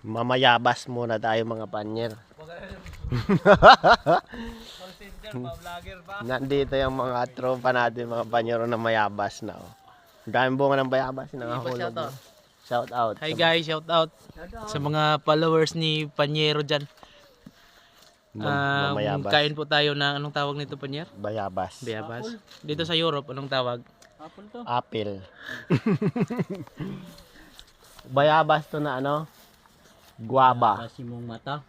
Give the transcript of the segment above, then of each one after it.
Mamayabas muna tayo mga panyer. Nandito yung mga tropa natin mga panyero na mayabas na. Oh. Daming bunga ng bayabas. Nakahulog. Shout out. Hi guys, shout out sa mga followers ni Panyero dyan. Mamayabas. Kain po tayo ng anong tawag nito, Panyer? Bayabas. Bayabas. Dito sa Europe, anong tawag? Apple to. Apple. Bayabas to na ano? Guava. Kasi mong mata.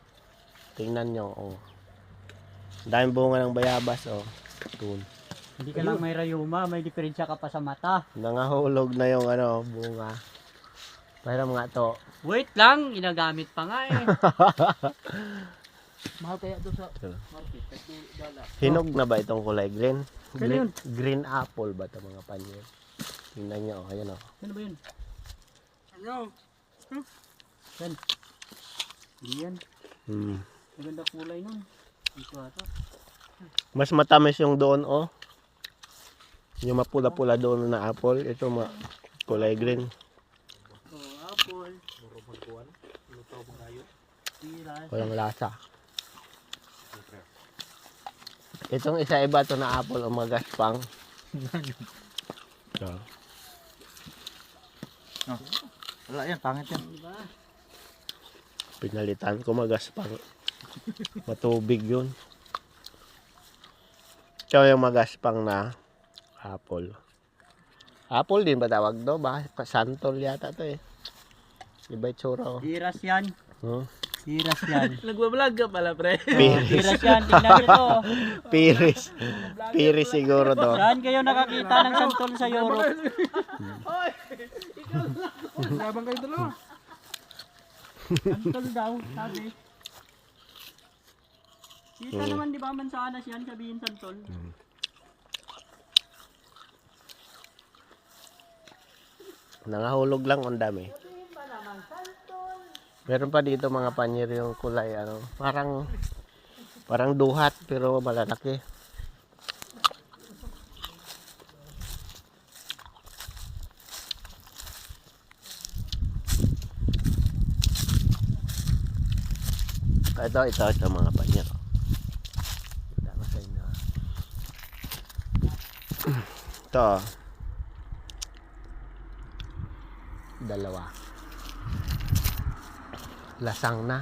Tingnan nyo. Oh. Daming bunga ng bayabas. Oh. Tun. Hindi ka lang may rayuma, may diferensya ka pa sa mata. Nangahulog na yung ano, bunga. Pero mga to. Wait lang, ginagamit pa nga eh. Mahal kaya doon sa market. Hinog na ba itong kulay green? Kaya yun? Green apple ba ito mga panyo? Tingnan nyo. Oh. Ayan o. Oh. Ano ba yun? Ano? Yan. Yan. Maganda kulay nun. Ito ata. Mas matamis yung doon oh. Yung mapula-pula doon na apple. Ito kulay green. Oh, apple. Piras. Walang lasa. Itong isa iba to na apple o magaspang. So. Wala yan, pangit yan. Diba? Pinalitan ko magaspang. Matubig yun. Ito yung magaspang na apple. Apple din ba tawag do? Baka santol yata to eh. Iba itsura oh. Piras yan. Huh? Piras yan. Nagbablog ka pala, pre. Piras yan. Tingnan nyo to. Piris. Piris siguro to. Saan kayo nakakita ng santol sa Europe? Labang kayo dalawa. Santol daw, sabi. Kita naman di ba mansanas yan, sabihin santol. Nangahulog lang ang dami. Meron pa dito mga panyer yung kulay ano, parang duhat pero malalaki. Ito mga panyer. Kita ko sa inyo. Ito. Dalawa. Lasang na.